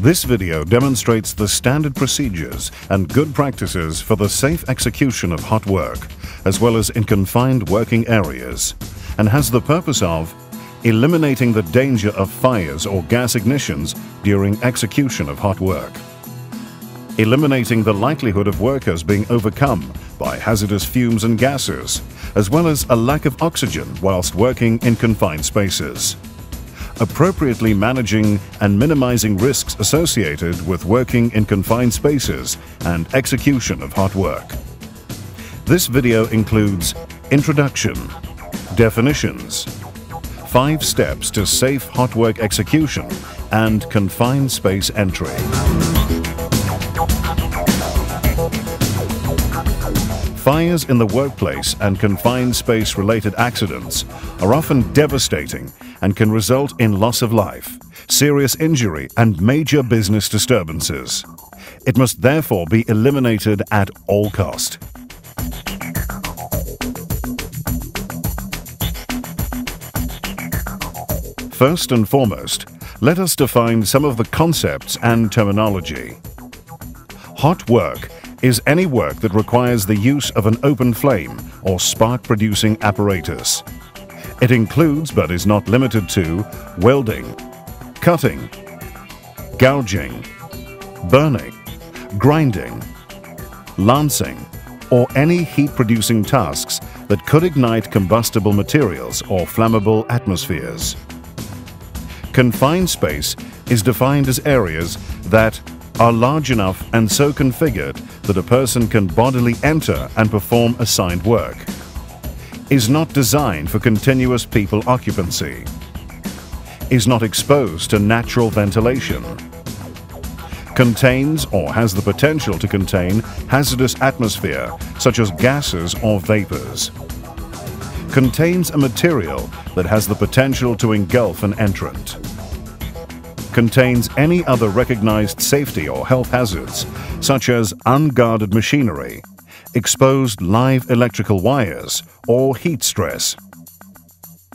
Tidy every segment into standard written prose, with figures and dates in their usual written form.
This video demonstrates the standard procedures and good practices for the safe execution of hot work, as well as in confined working areas, and has the purpose of eliminating the danger of fires or gas ignitions during execution of hot work, eliminating the likelihood of workers being overcome by hazardous fumes and gases, as well as a lack of oxygen whilst working in confined spaces, appropriately managing and minimizing risks associated with working in confined spaces and execution of hot work. This video includes introduction, definitions, 5 steps to safe hot work execution, and confined space entry. Fires in the workplace and confined space related accidents are often devastating and can result in loss of life, serious injury, and major business disturbances. It must therefore be eliminated at all cost. First and foremost, let us define some of the concepts and terminology. Hot work is any work that requires the use of an open flame or spark-producing apparatus. It includes, but is not limited to, welding, cutting, gouging, burning, grinding, lancing, or any heat-producing tasks that could ignite combustible materials or flammable atmospheres. Confined space is defined as areas that are large enough and so configured that a person can bodily enter and perform assigned work, is not designed for continuous people occupancy, is not exposed to natural ventilation, contains or has the potential to contain hazardous atmosphere such as gases or vapors, contains a material that has the potential to engulf an entrant, contains any other recognized safety or health hazards such as unguarded machinery, exposed live electrical wires, or heat stress,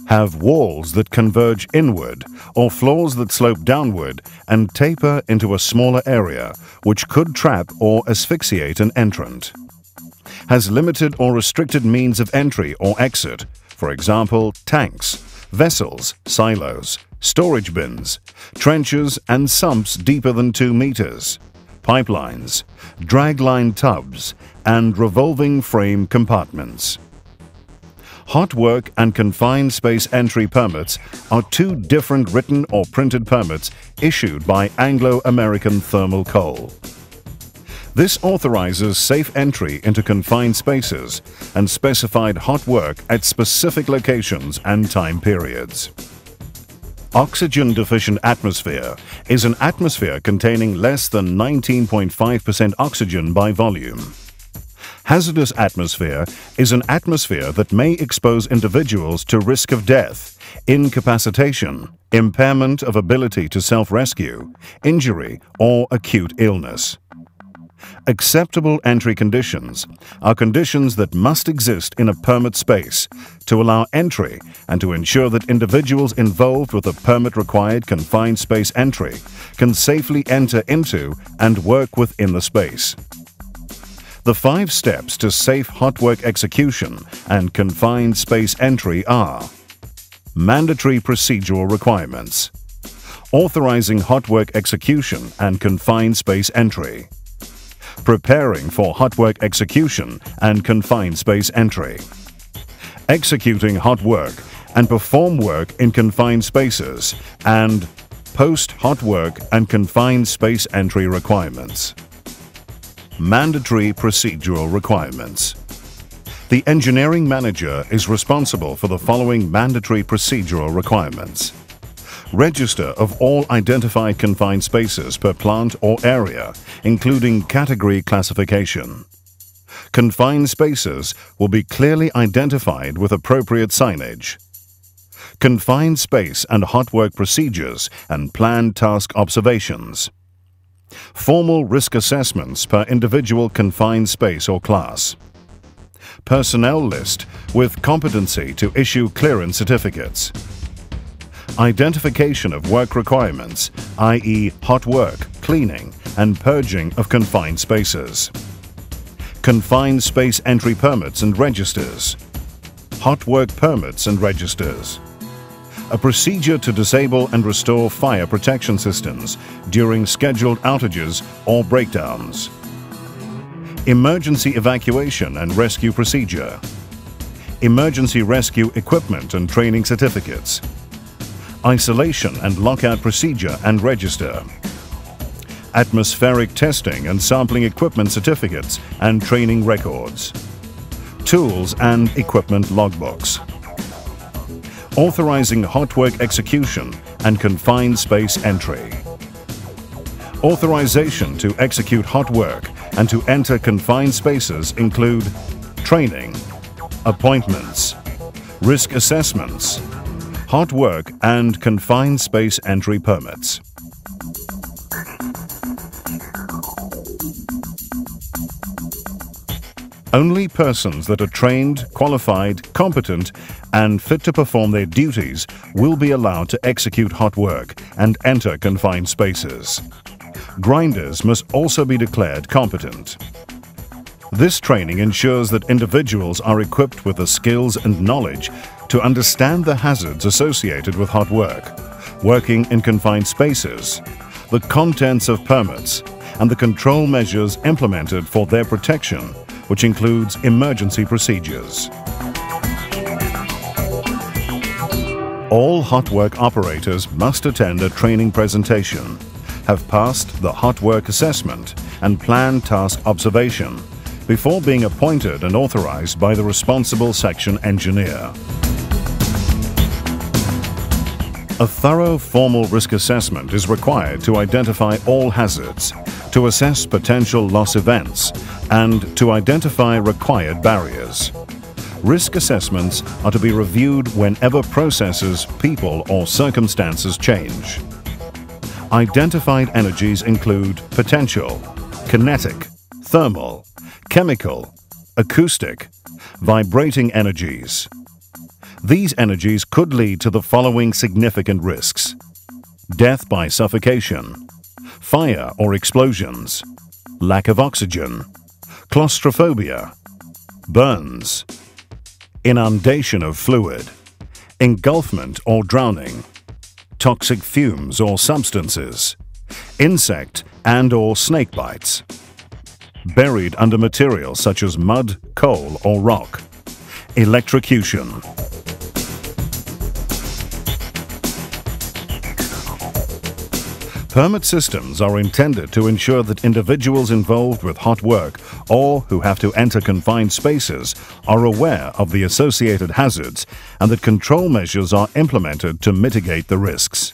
have walls that converge inward or floors that slope downward and taper into a smaller area which could trap or asphyxiate an entrant, has limited or restricted means of entry or exit, for example, tanks, vessels, silos, storage bins, trenches and sumps deeper than 2 meters, pipelines, dragline tubs, and revolving frame compartments. Hot work and confined space entry permits are 2 different written or printed permits issued by Anglo American Thermal Coal. This authorizes safe entry into confined spaces and specified hot work at specific locations and time periods. Oxygen-deficient atmosphere is an atmosphere containing less than 19.5% oxygen by volume. Hazardous atmosphere is an atmosphere that may expose individuals to risk of death, incapacitation, impairment of ability to self-rescue, injury, or acute illness. Acceptable entry conditions are conditions that must exist in a permit space to allow entry and to ensure that individuals involved with a permit-required confined space entry can safely enter into and work within the space. The 5 steps to safe hot work execution and confined space entry are: mandatory procedural requirements, authorizing hot work execution and confined space entry, preparing for hot work execution and confined space entry, executing hot work and perform work in confined spaces, and post-hot work and confined space entry requirements. Mandatory procedural requirements. The engineering manager is responsible for the following mandatory procedural requirements: register of all identified confined spaces per plant or area, including category classification. Confined spaces will be clearly identified with appropriate signage. Confined space and hot work procedures and planned task observations. Formal risk assessments per individual confined space or class. Personnel list with competency to issue clearance certificates. Identification of work requirements, i.e. hot work, cleaning, and purging of confined spaces. Confined space entry permits and registers. Hot work permits and registers. A procedure to disable and restore fire protection systems during scheduled outages or breakdowns. Emergency evacuation and rescue procedure. Emergency rescue equipment and training certificates. Isolation and lockout procedure and register. Atmospheric testing and sampling equipment certificates and training records. Tools and equipment logbooks. Authorizing hot work execution and confined space entry. Authorization to execute hot work and to enter confined spaces include training, appointments, risk assessments, hot work and confined space entry permits. Only persons that are trained, qualified, competent, and fit to perform their duties will be allowed to execute hot work and enter confined spaces. Grinders must also be declared competent. This training ensures that individuals are equipped with the skills and knowledge to understand the hazards associated with hot work, working in confined spaces, the contents of permits, and the control measures implemented for their protection, which includes emergency procedures. All hot work operators must attend a training presentation, have passed the hot work assessment and planned task observation before being appointed and authorized by the responsible section engineer. A thorough formal risk assessment is required to identify all hazards, to assess potential loss events, and to identify required barriers. Risk assessments are to be reviewed whenever processes, people, or circumstances change. Identified energies include potential, kinetic, thermal, chemical, acoustic, vibrating energies. These energies could lead to the following significant risks: death by suffocation, fire or explosions, lack of oxygen, claustrophobia, burns, inundation of fluid, engulfment or drowning, toxic fumes or substances, insect and/or snake bites, buried under materials such as mud, coal or rock, electrocution. Permit systems are intended to ensure that individuals involved with hot work or who have to enter confined spaces are aware of the associated hazards and that control measures are implemented to mitigate the risks.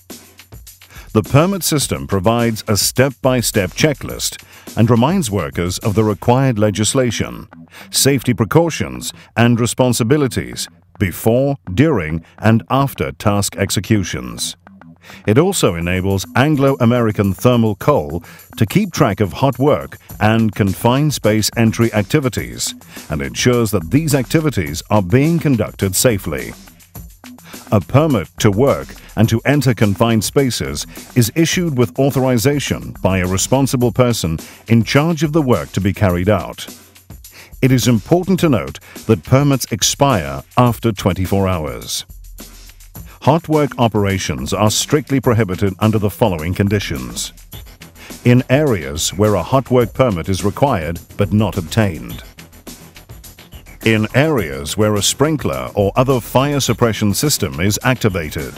The permit system provides a step-by-step checklist and reminds workers of the required legislation, safety precautions, and responsibilities before, during, and after task executions. It also enables Anglo-American thermal coal to keep track of hot work and confined space entry activities and ensures that these activities are being conducted safely. A permit to work and to enter confined spaces is issued with authorization by a responsible person in charge of the work to be carried out. It is important to note that permits expire after 24 hours. Hot work operations are strictly prohibited under the following conditions: in areas where a hot work permit is required but not obtained; in areas where a sprinkler or other fire suppression system is activated;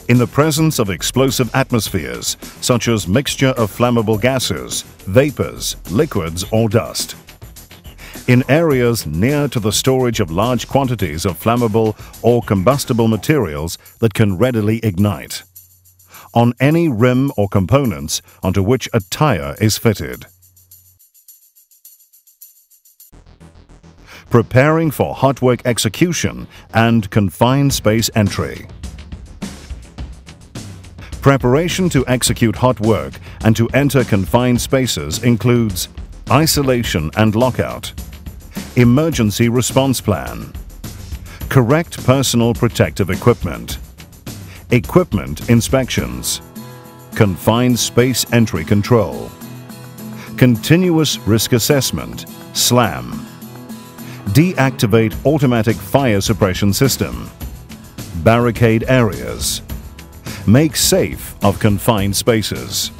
in the presence of explosive atmospheres such as mixture of flammable gases, vapors, liquids or dust; in areas near to the storage of large quantities of flammable or combustible materials that can readily ignite; on any rim or components onto which a tire is fitted. Preparing for hot work execution and confined space entry. Preparation to execute hot work and to enter confined spaces includes isolation and lockout, emergency response plan, correct personal protective equipment, Equipment inspections. Confined space entry control. Continuous risk assessment, SLAM. Deactivate automatic fire suppression system. Barricade areas. Make safe of confined spaces.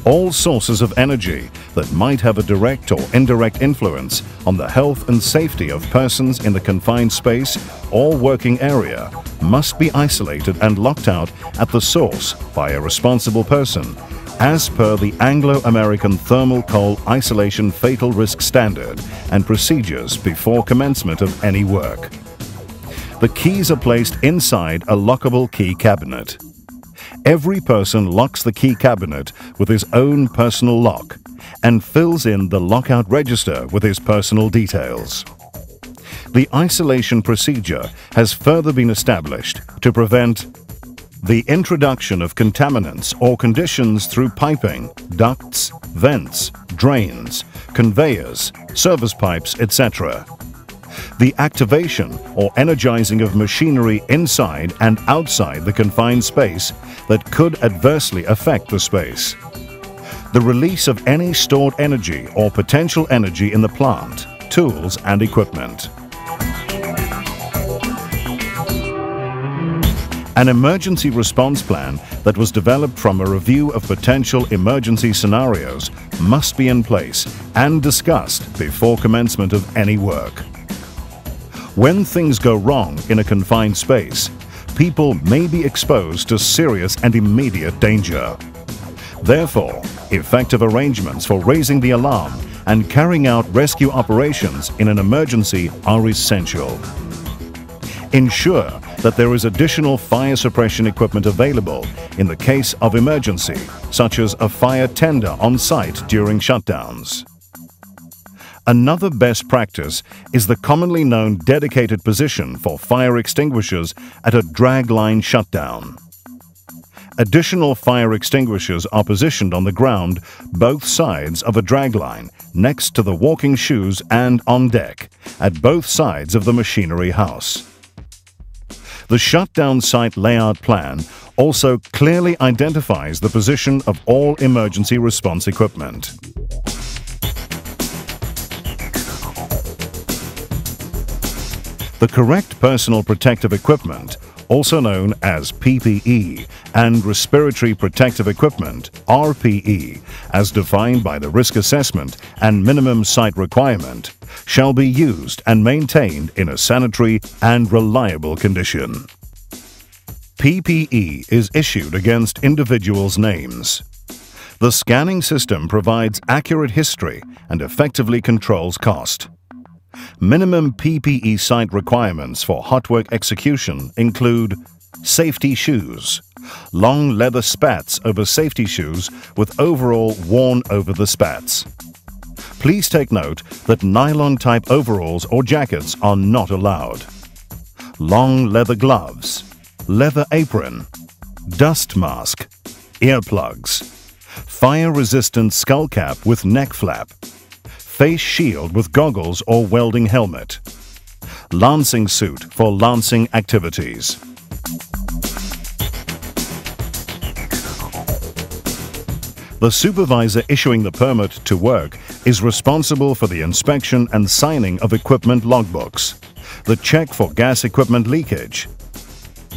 All sources of energy that might have a direct or indirect influence on the health and safety of persons in the confined space or working area must be isolated and locked out at the source by a responsible person, as per the Anglo-American Thermal Coal Isolation Fatal Risk Standard and procedures before commencement of any work. The keys are placed inside a lockable key cabinet. Every person locks the key cabinet with his own personal lock and fills in the lockout register with his personal details. The isolation procedure has further been established to prevent the introduction of contaminants or conditions through piping, ducts, vents, drains, conveyors, service pipes, etc. The activation or energizing of machinery inside and outside the confined space that could adversely affect the space. The release of any stored energy or potential energy in the plant, tools and equipment. An emergency response plan that was developed from a review of potential emergency scenarios must be in place and discussed before commencement of any work. When things go wrong in a confined space, people may be exposed to serious and immediate danger. Therefore, effective arrangements for raising the alarm and carrying out rescue operations in an emergency are essential. Ensure that there is additional fire suppression equipment available in the case of emergency, such as a fire tender on site during shutdowns. Another best practice is the commonly known dedicated position for fire extinguishers at a drag line shutdown. Additional fire extinguishers are positioned on the ground both sides of a drag line, next to the walking shoes and on deck, at both sides of the machinery house. The shutdown site layout plan also clearly identifies the position of all emergency response equipment. The correct personal protective equipment, also known as PPE, and respiratory protective equipment, RPE, as defined by the risk assessment and minimum site requirement, shall be used and maintained in a sanitary and reliable condition. PPE is issued against individuals' names. The scanning system provides accurate history and effectively controls cost. Minimum PPE site requirements for hotwork execution include safety shoes, long leather spats over safety shoes with overall worn over the spats. Please take note that nylon-type overalls or jackets are not allowed. Long leather gloves, leather apron, dust mask, earplugs, fire-resistant skull cap with neck flap, face shield with goggles or welding helmet, lancing suit for lancing activities. The supervisor issuing the permit to work is responsible for the inspection and signing of equipment logbooks, the check for gas equipment leakage,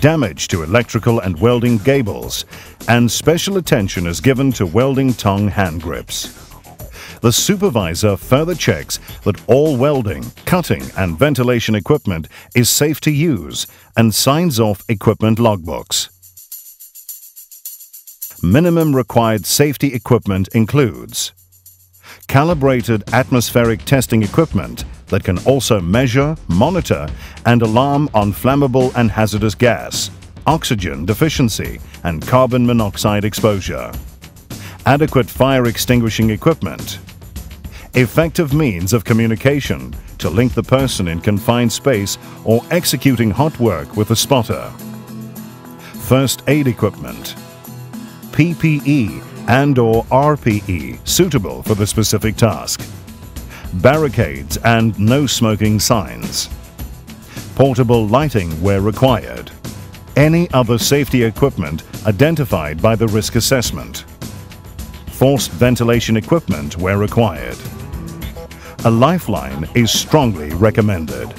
damage to electrical and welding gables, and special attention is given to welding tongue hand grips. The supervisor further checks that all welding, cutting, and ventilation equipment is safe to use and signs off equipment logbooks. Minimum required safety equipment includes calibrated atmospheric testing equipment that can also measure, monitor, and alarm on flammable and hazardous gas, oxygen deficiency, and carbon monoxide exposure. Adequate fire extinguishing equipment. Effective means of communication to link the person in confined space or executing hot work with a spotter. First aid equipment. PPE and/or RPE suitable for the specific task. Barricades and no smoking signs. portable lighting where required, any other safety equipment identified by the risk assessment, forced ventilation equipment where required. A lifeline is strongly recommended.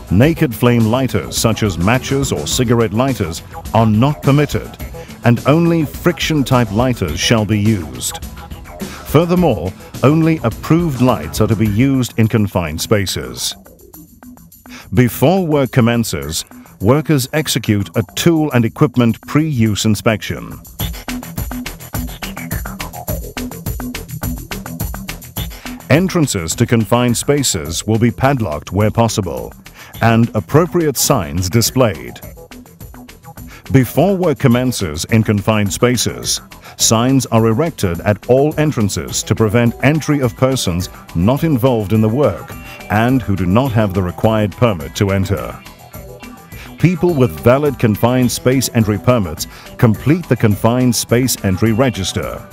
Naked flame lighters such as matches or cigarette lighters are not permitted, and only friction-type lighters shall be used. Furthermore, only approved lights are to be used in confined spaces. Before work commences, workers execute a tool and equipment pre-use inspection. Entrances to confined spaces will be padlocked where possible, and appropriate signs displayed. Before work commences in confined spaces, signs are erected at all entrances to prevent entry of persons not involved in the work and who do not have the required permit to enter. People with valid confined space entry permits complete the confined space entry register.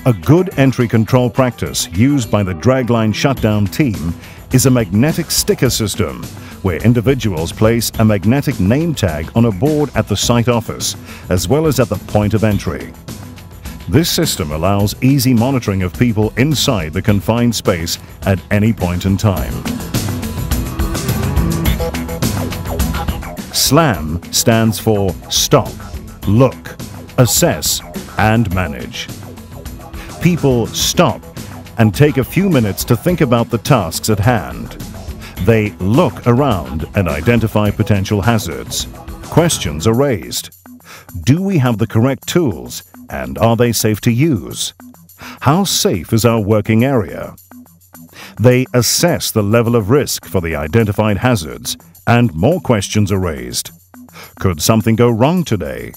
A good entry control practice used by the dragline shutdown team is a magnetic sticker system where individuals place a magnetic name tag on a board at the site office as well as at the point of entry. This system allows easy monitoring of people inside the confined space at any point in time. SLAM stands for Stop, Look, Assess and Manage. People stop and take a few minutes to think about the tasks at hand. They look around and identify potential hazards. Questions are raised. Do we have the correct tools, and are they safe to use? How safe is our working area? They assess the level of risk for the identified hazards, and more questions are raised. Could something go wrong today?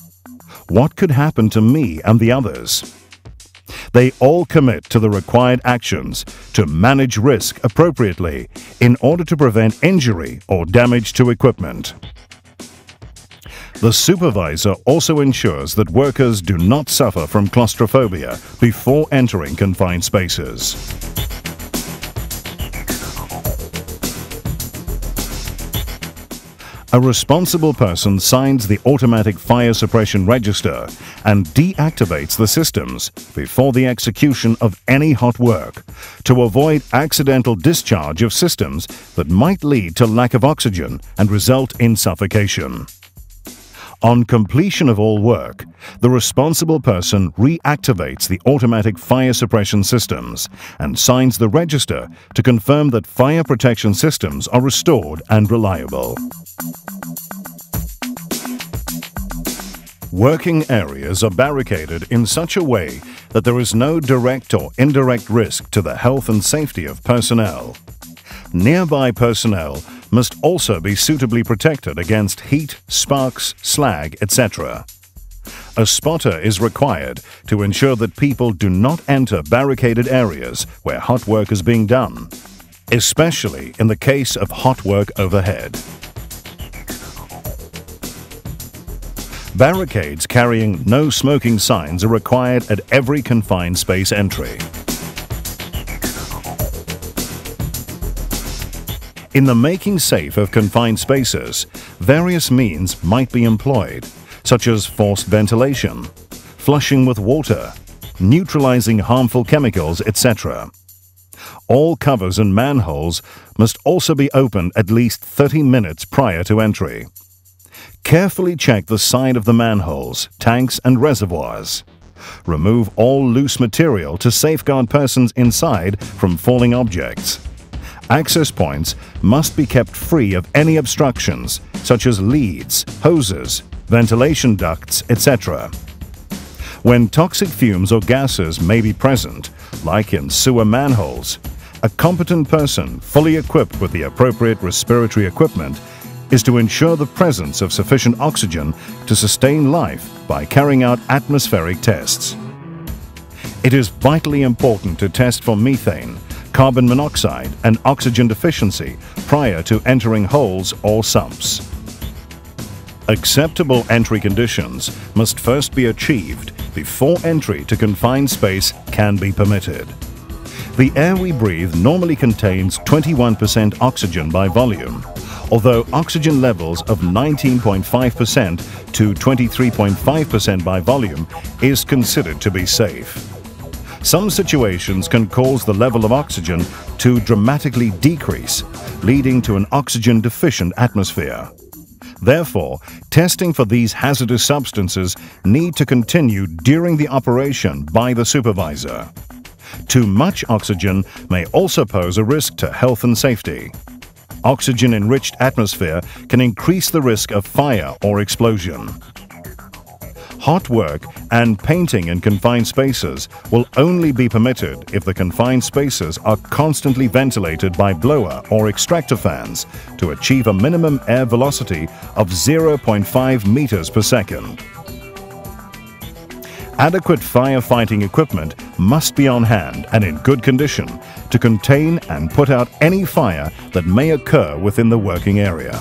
What could happen to me and the others? They all commit to the required actions to manage risk appropriately in order to prevent injury or damage to equipment. The supervisor also ensures that workers do not suffer from claustrophobia before entering confined spaces. A responsible person signs the automatic fire suppression register and deactivates the systems before the execution of any hot work to avoid accidental discharge of systems that might lead to lack of oxygen and result in suffocation. On completion of all work, the responsible person reactivates the automatic fire suppression systems and signs the register to confirm that fire protection systems are restored and reliable. Working areas are barricaded in such a way that there is no direct or indirect risk to the health and safety of personnel. Nearby personnel must also be suitably protected against heat, sparks, slag, etc. A spotter is required to ensure that people do not enter barricaded areas where hot work is being done, especially in the case of hot work overhead. Barricades carrying no smoking signs are required at every confined space entry. In the making safe of confined spaces, various means might be employed, such as forced ventilation, flushing with water, neutralizing harmful chemicals, etc. All covers and manholes must also be opened at least 30 minutes prior to entry. Carefully check the side of the manholes, tanks and reservoirs. Remove all loose material to safeguard persons inside from falling objects. Access points must be kept free of any obstructions, such as leads, hoses, ventilation ducts, etc. When toxic fumes or gases may be present, like in sewer manholes, a competent person fully equipped with the appropriate respiratory equipment is to ensure the presence of sufficient oxygen to sustain life by carrying out atmospheric tests. It is vitally important to test for methane, carbon monoxide and oxygen deficiency prior to entering holes or sumps. Acceptable entry conditions must first be achieved before entry to confined space can be permitted. The air we breathe normally contains 21% oxygen by volume, although oxygen levels of 19.5% to 23.5% by volume is considered to be safe. Some situations can cause the level of oxygen to dramatically decrease, leading to an oxygen-deficient atmosphere. Therefore, testing for these hazardous substances need to continue during the operation by the supervisor. Too much oxygen may also pose a risk to health and safety. Oxygen-enriched atmosphere can increase the risk of fire or explosion. Hot work and painting in confined spaces will only be permitted if the confined spaces are constantly ventilated by blower or extractor fans to achieve a minimum air velocity of 0.5 meters per second. Adequate firefighting equipment must be on hand and in good condition to contain and put out any fire that may occur within the working area.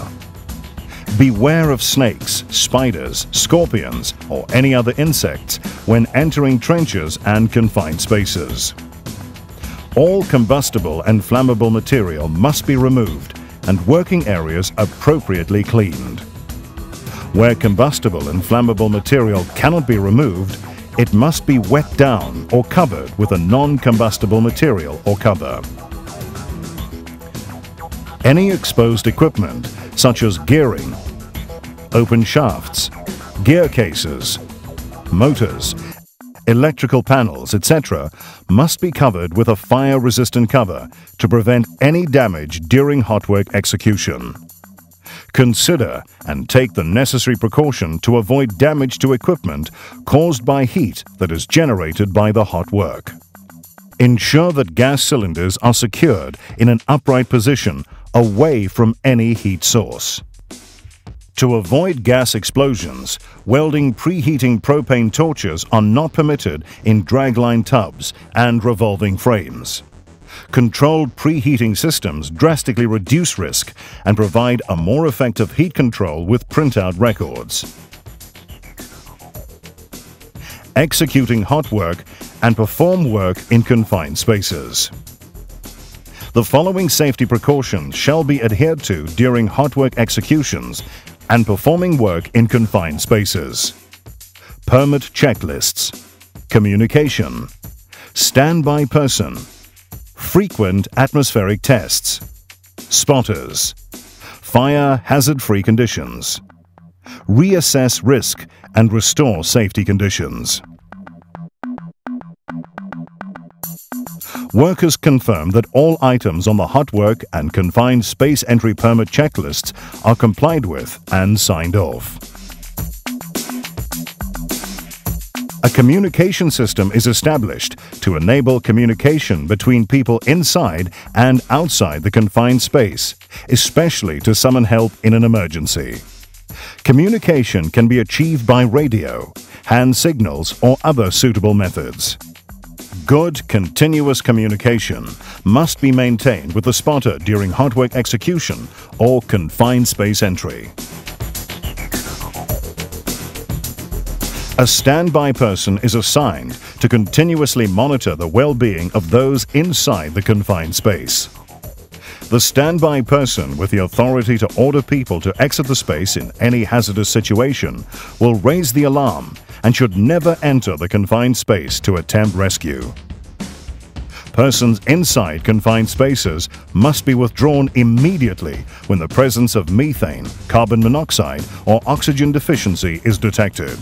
Beware of snakes, spiders, scorpions, or any other insects when entering trenches and confined spaces. All combustible and flammable material must be removed and working areas appropriately cleaned. Where combustible and flammable material cannot be removed, it must be wet down or covered with a non-combustible material or cover. Any exposed equipment, such as gearing, open shafts, gear cases, motors, electrical panels, etc., must be covered with a fire-resistant cover to prevent any damage during hot work execution. Consider and take the necessary precaution to avoid damage to equipment caused by heat that is generated by the hot work. Ensure that gas cylinders are secured in an upright position away from any heat source. To avoid gas explosions, welding preheating propane torches are not permitted in dragline tubs and revolving frames. Controlled preheating systems drastically reduce risk and provide a more effective heat control with printout records. Executing hot work and perform work in confined spaces. The following safety precautions shall be adhered to during hot work executions and performing work in confined spaces. Permit checklists, communication, standby person, frequent atmospheric tests, spotters, fire hazard-free conditions, reassess risk and restore safety conditions. Workers confirm that all items on the hot work and confined space entry permit checklists are complied with and signed off. A communication system is established to enable communication between people inside and outside the confined space, especially to summon help in an emergency. Communication can be achieved by radio, hand signals, or other suitable methods. Good, continuous communication must be maintained with the spotter during hot work execution or confined space entry. A standby person is assigned to continuously monitor the well-being of those inside the confined space. The standby person with the authority to order people to exit the space in any hazardous situation will raise the alarm and should never enter the confined space to attempt rescue. Persons inside confined spaces must be withdrawn immediately when the presence of methane, carbon monoxide, or oxygen deficiency is detected.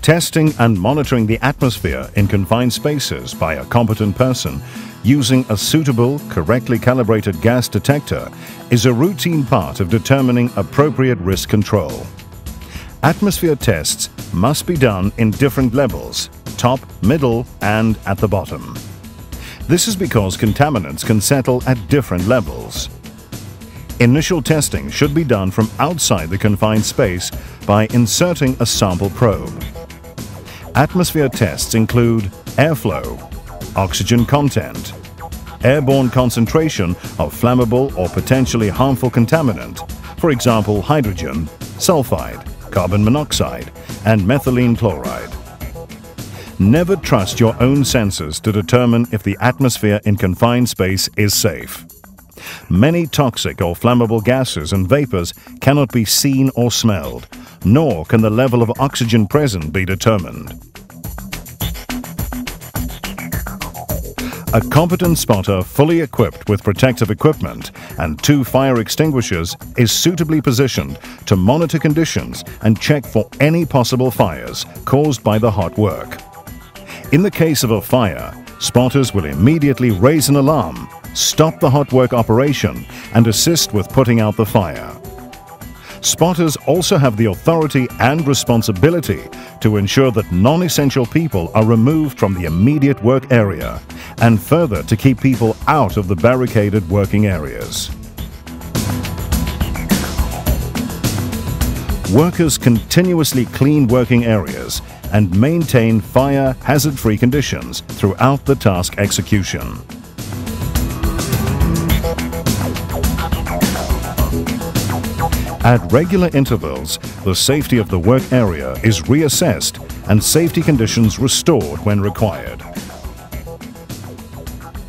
Testing and monitoring the atmosphere in confined spaces by a competent person using a suitable, correctly calibrated gas detector is a routine part of determining appropriate risk control. Atmosphere tests must be done in different levels: top, middle, and at the bottom. This is because contaminants can settle at different levels. Initial testing should be done from outside the confined space by inserting a sample probe. Atmosphere tests include airflow, oxygen content, airborne concentration of flammable or potentially harmful contaminant, for example hydrogen, sulfide, carbon monoxide, and methylene chloride. Never trust your own senses to determine if the atmosphere in confined space is safe. Many toxic or flammable gases and vapors cannot be seen or smelled, nor can the level of oxygen present be determined. A competent spotter fully equipped with protective equipment and 2 fire extinguishers is suitably positioned to monitor conditions and check for any possible fires caused by the hot work. In the case of a fire, spotters will immediately raise an alarm, stop the hot work operation, and assist with putting out the fire. Spotters also have the authority and responsibility to ensure that non-essential people are removed from the immediate work area, and further to keep people out of the barricaded working areas. Workers continuously clean working areas and maintain fire hazard-free conditions throughout the task execution. At regular intervals, the safety of the work area is reassessed and safety conditions restored when required.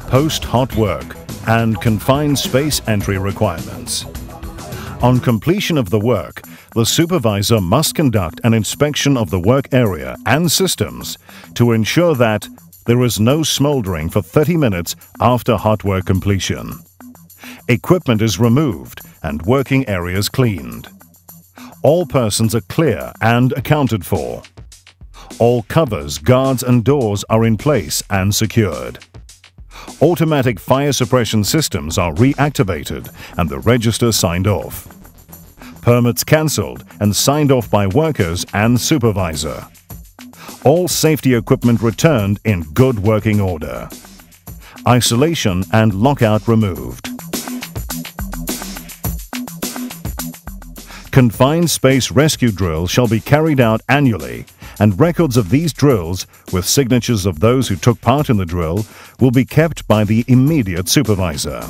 Post-hot work and confined space entry requirements. On completion of the work, the supervisor must conduct an inspection of the work area and systems to ensure that there is no smoldering for 30 minutes after hot work completion. Equipment is removed and working areas cleaned. All persons are clear and accounted for. All covers, guards and doors are in place and secured. Automatic fire suppression systems are reactivated and the register signed off. Permits cancelled and signed off by workers and supervisor. All safety equipment returned in good working order. Isolation and lockout removed. Confined space rescue drills shall be carried out annually, and records of these drills, with signatures of those who took part in the drill, will be kept by the immediate supervisor.